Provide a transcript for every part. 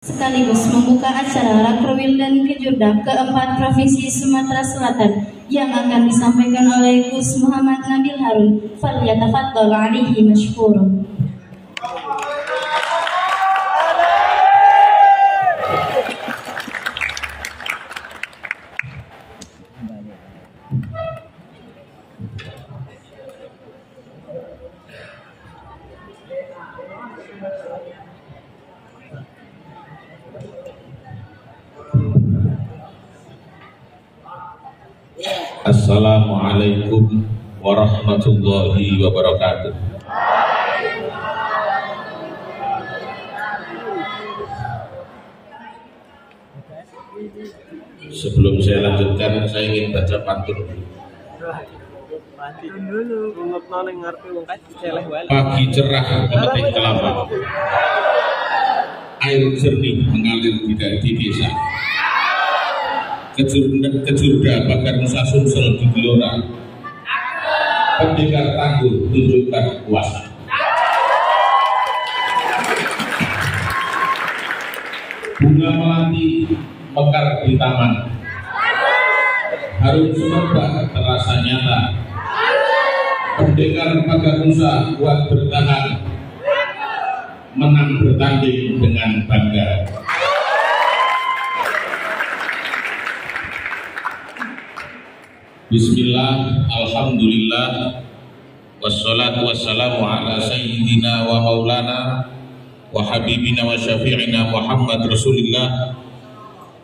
sekaligus membuka acara Rakrowil dan Kejurda keempat Provinsi Sumatera Selatan yang akan disampaikan oleh Gus Muhammad Nabil Harun. Falyatafaddal alaihi mashkurun. Assalamualaikum warahmatullahi wabarakatuh. Sebelum saya lanjutkan, saya ingin baca pantun. Pagi cerah memetik kelapa, air jernih mengalir di desa. Kejurda bakar Nusa Sumsel di Gelora, pendekar tangguh tunjukkan kuasa. Bunga melati mekar di taman, harum semerbak terasa nyata. Pendekar bakar Nusa kuat bertahan, menang bertanding dengan bangga. Bismillah, alhamdulillah, wassalatu wassalamu ala sayyidina wa maulana wa habibina wa syafi'ina Muhammad Rasulillah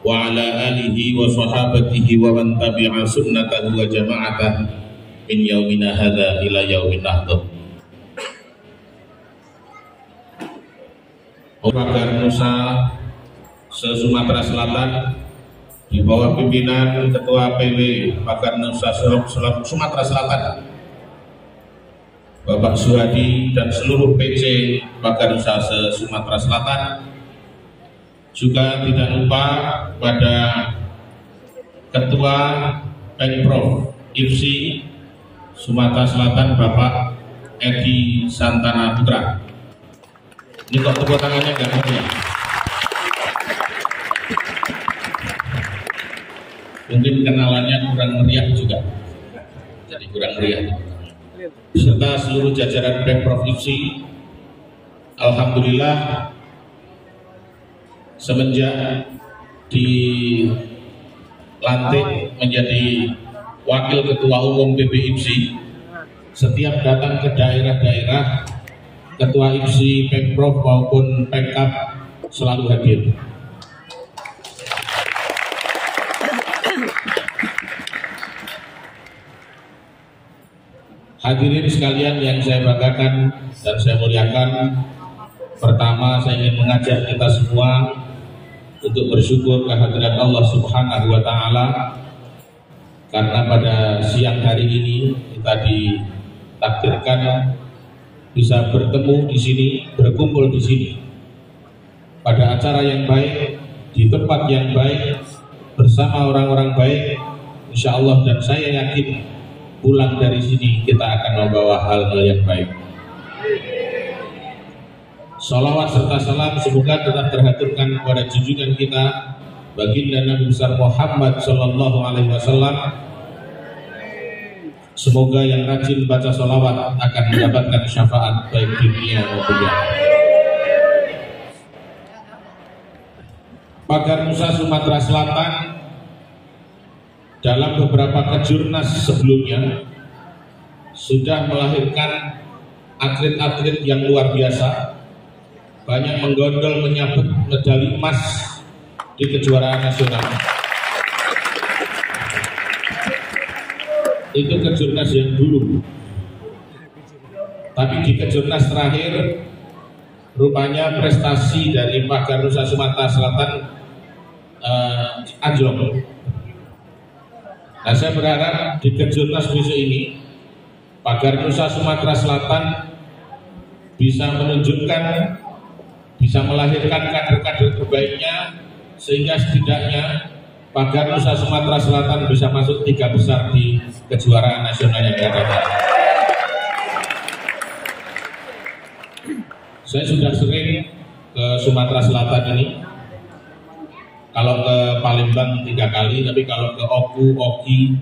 wa ala alihi wa sahabatihi wa man tabi'a sunnatahu wa jama'atah min yaumina hadha ila yaumin nahdah. Bakar Nusa se-Sumatera Selatan di bawah pimpinan Ketua PW Bakar Nusa Sumatera Selatan Bapak Suhadi dan seluruh PC Bakar Nusa Sumatera Selatan, juga tidak lupa pada Ketua Pemprov IFSI Sumatera Selatan Bapak Edi Santana Putra. Ini kok tepuk tangannya nggak ada ya? Mungkin kenalannya kurang meriah juga, jadi kurang meriah. Serta seluruh jajaran Pemprov IFSI, alhamdulillah semenjak dilantik menjadi wakil ketua umum PB IFSI, setiap datang ke daerah-daerah, ketua IFSI, Pemprov maupun Pemkab selalu hadir. Hadirin sekalian yang saya banggakan dan saya muliakan, pertama saya ingin mengajak kita semua untuk bersyukur kehadirat Allah Subhanahu wa Ta'ala, karena pada siang hari ini kita ditakdirkan bisa bertemu di sini, berkumpul di sini pada acara yang baik, di tempat yang baik, bersama orang-orang baik, insya Allah, dan saya yakin pulang dari sini kita akan membawa hal-hal yang baik. Salawat serta salam semoga tetap terhaturkan kepada junjungan kita baginda Nabi besar Muhammad Sallallahu Alaihi Wasallam. Semoga yang rajin baca salawat akan mendapatkan syafaat baik di dunia maupun di akhirat. Bakar Nusa Sumatera Selatan dalam beberapa kejurnas sebelumnya sudah melahirkan atlet-atlet yang luar biasa, banyak menggondol menyabet medali emas di kejuaraan nasional. Itu kejurnas yang dulu, tapi di kejurnas terakhir rupanya prestasi dari Bakar Nusa Sumatera Selatan anjlok. Nah, saya berharap di kejurnas besok ini Bakar Nusa Sumatera Selatan bisa menunjukkan, bisa melahirkan kader-kader terbaiknya, sehingga setidaknya Bakar Nusa Sumatera Selatan bisa masuk 3 besar di kejuaraan nasional yang akan datang. Saya sudah sering ke Sumatera Selatan ini Kalau ke Palembang 3 kali, tapi kalau ke Oku, Oki,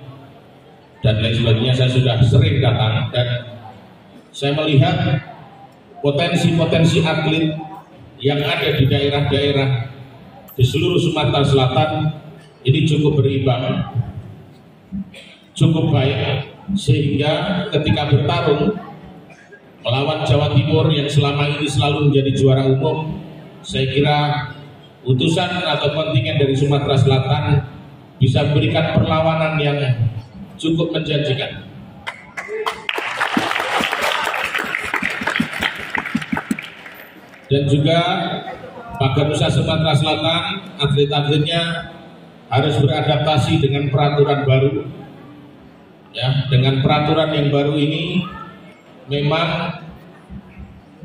dan lain sebagainya saya sudah sering datang, dan saya melihat potensi-potensi atlet yang ada di daerah-daerah di seluruh Sumatera Selatan ini cukup berimbang, cukup baik, sehingga ketika bertarung melawan Jawa Timur yang selama ini selalu menjadi juara umum, saya kira utusan atau kontingen dari Sumatera Selatan bisa memberikan perlawanan yang cukup menjanjikan. Dan juga Paganusa Sumatera Selatan, atlet-atletnya harus beradaptasi dengan peraturan baru. Ya, dengan peraturan yang baru ini memang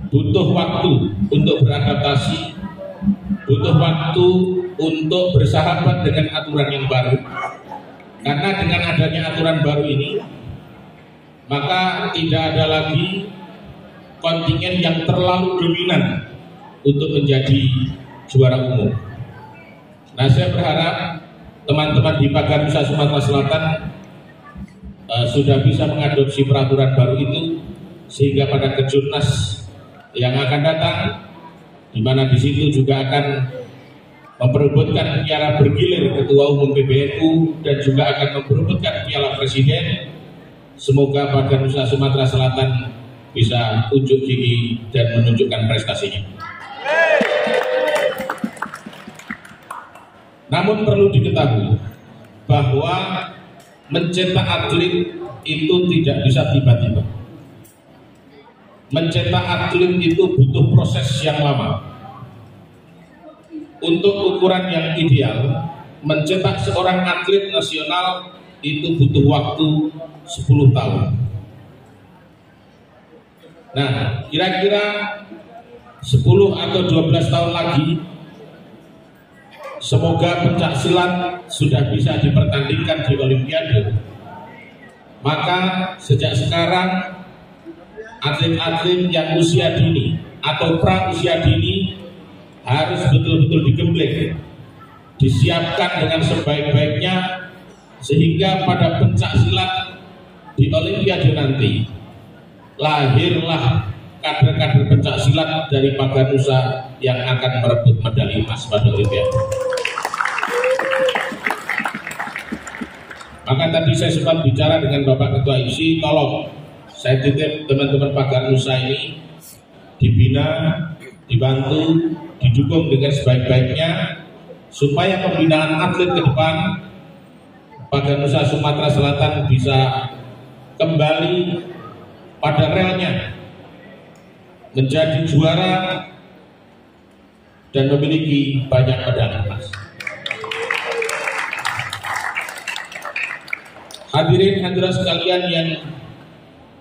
butuh waktu untuk beradaptasi, butuh waktu untuk bersahabat dengan aturan yang baru. Karena dengan adanya aturan baru ini, maka tidak ada lagi kontingen yang terlalu dominan untuk menjadi juara umum. Nah, saya berharap teman-teman di Paganusa Sumatera Selatan sudah bisa mengadopsi peraturan baru itu, sehingga pada Kejurnas yang akan datang, di mana di situ juga akan memperebutkan piala bergilir Ketua Umum PBNU dan juga akan memperebutkan piala Presiden. Semoga Paganusa Sumatera Selatan bisa unjuk gigi dan menunjukkan prestasinya. Namun perlu diketahui bahwa mencetak atlet itu tidak bisa tiba-tiba. Mencetak atlet itu butuh proses yang lama. Untuk ukuran yang ideal, mencetak seorang atlet nasional itu butuh waktu 10 tahun. Nah, kira-kira 10 atau 12 tahun lagi, semoga pencak silat sudah bisa dipertandingkan di Olimpiade. Maka sejak sekarang atlet-atlet yang usia dini atau pra usia dini harus betul-betul digembleng, disiapkan dengan sebaik-baiknya, sehingga pada pencak silat di Olimpiade nanti lahirlah kader-kader pencak silat dari Paganusa yang akan merebut medali emas pada Olimpiade. Maka tadi saya sempat bicara dengan Bapak Ketua ISI, tolong saya titip teman-teman Paganusa ini dibina, dibantu, didukung dengan sebaik-baiknya, supaya pembinaan atlet ke depan Paganusa Sumatera Selatan bisa kembali pada relnya, menjadi juara dan memiliki banyak medali emas. Hadirin hadirat sekalian yang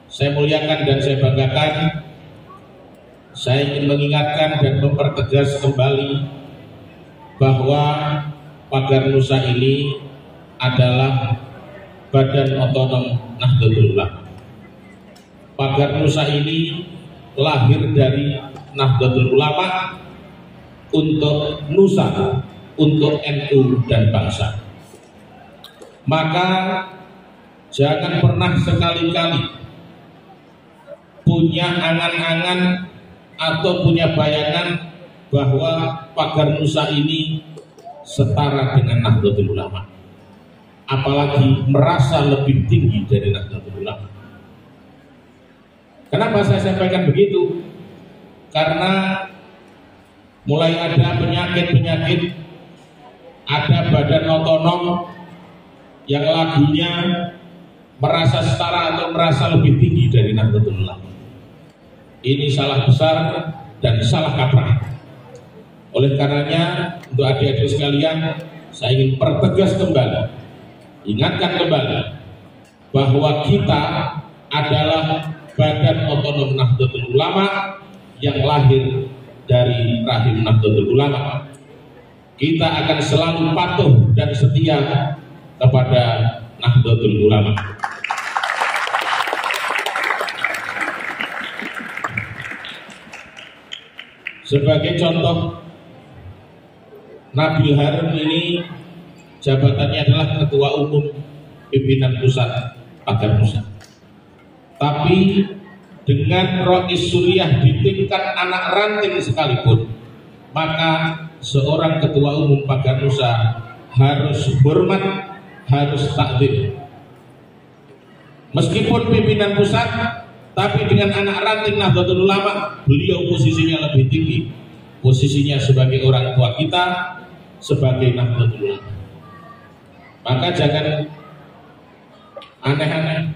saya muliakan dan saya banggakan, saya ingin mengingatkan dan mempertegas kembali bahwa Paganusa ini adalah Badan Otonom Nahdlatul Ulama. Paganusa ini lahir dari Nahdlatul Ulama untuk Nusa, untuk NU dan bangsa. Maka jangan pernah sekali-kali punya angan-angan atau punya bayangan bahwa Paganusa ini setara dengan Nahdlatul Ulama, apalagi merasa lebih tinggi dari Nahdlatul Ulama. Kenapa saya sampaikan begitu? Karena mulai ada penyakit-penyakit, ada badan otonom yang lagunya merasa setara atau merasa lebih tinggi dari Nahdlatul Ulama. Ini salah besar dan salah kaprah. Oleh karenanya, untuk adik-adik sekalian, saya ingin pertegas kembali, ingatkan kembali bahwa kita adalah Badan Otonom Nahdlatul Ulama yang lahir dari rahim Nahdlatul Ulama. Kita akan selalu patuh dan setia kepada Nahdlatul Ulama. Sebagai contoh, Nabil Harun ini jabatannya adalah Ketua Umum Pimpinan Pusat Pagar Nusa. Tapi dengan Rois Suriah di tingkat anak ranting sekalipun, maka seorang Ketua Umum Pagar Nusa harus hormat, harus takzim. Meskipun pimpinan pusat, tapi dengan anak ranting Nahdlatul Ulama, beliau posisinya lebih tinggi. Posisinya sebagai orang tua kita, sebagai Nahdlatul Ulama. Maka jangan aneh-aneh,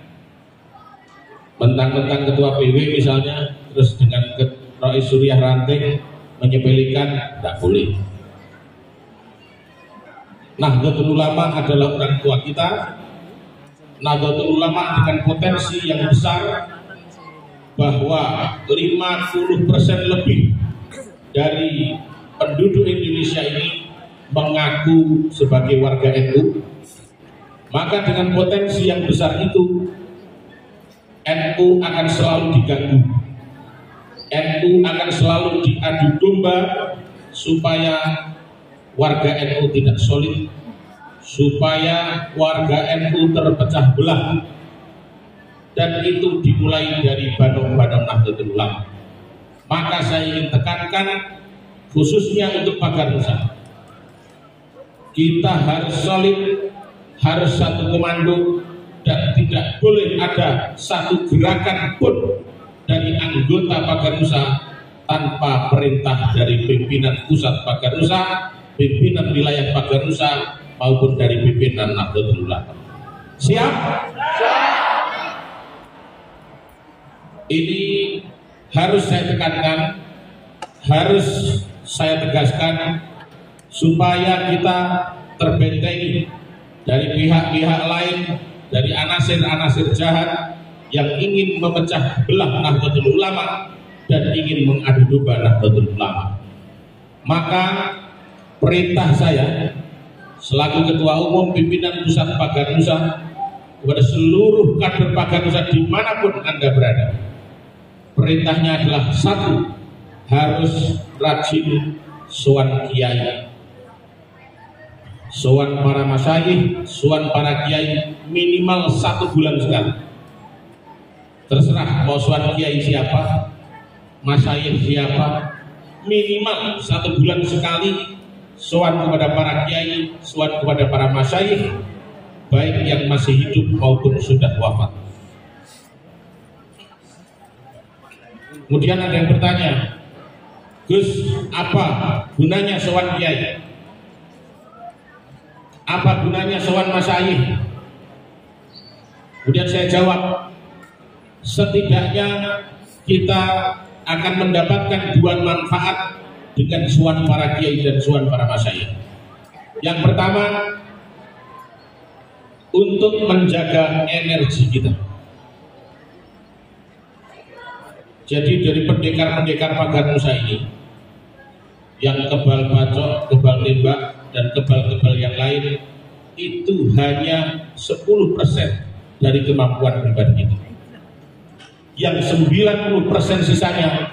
mentang-mentang ketua PW misalnya, terus dengan Rois Suriah ranting menyepelekan, tidak boleh. Nahdlatul Ulama adalah orang tua kita. Nahdlatul Ulama dengan potensi yang besar, bahwa 50% lebih dari penduduk Indonesia ini mengaku sebagai warga NU. Maka dengan potensi yang besar itu, NU akan selalu diganggu, NU akan selalu diadu domba supaya warga NU tidak solid, supaya warga NU terpecah belah, dan itu dimulai dari badong-badong Nahdlatul Ulama. Maka saya ingin tekankan khususnya untuk Pagar Nusa, kita harus solid, harus satu komando, dan tidak boleh ada satu gerakan pun dari anggota Pagar Nusa tanpa perintah dari pimpinan pusat Pagar Nusa, pimpinan wilayah Pagar Nusa, maupun dari pimpinan Nahdlatul Ulama. Siap? Ini harus saya tekankan, harus saya tegaskan, supaya kita terbentengi dari pihak-pihak lain, dari anasir-anasir jahat yang ingin memecah belah Nahdlatul Ulama dan ingin mengadu domba Nahdlatul Ulama. Maka perintah saya selaku Ketua Umum Pimpinan Pusat Pagar Nusa kepada seluruh kader Pagar Nusa dimanapun Anda berada, perintahnya adalah satu, harus rajin sowan kiai, sowan para masyayikh, sowan para kiai minimal 1 bulan sekali. Terserah mau sowan kiai siapa, masyayikh siapa, minimal 1 bulan sekali sowan kepada para kiai, sowan kepada para masyayikh, baik yang masih hidup maupun sudah wafat. Kemudian ada yang bertanya, Gus, apa gunanya sowan kiai? Apa gunanya sowan masyayikh? Kemudian saya jawab, setidaknya kita akan mendapatkan 2 manfaat dengan sowan para kiai dan sowan para masyayikh. Yang pertama, untuk menjaga energi kita. Jadi dari pendekar-pendekar Pagar Nusa ini, yang kebal bacok, kebal tembak, dan kebal-kebal yang lain, itu hanya 10% dari kemampuan pribadi kita. Yang 90% sisanya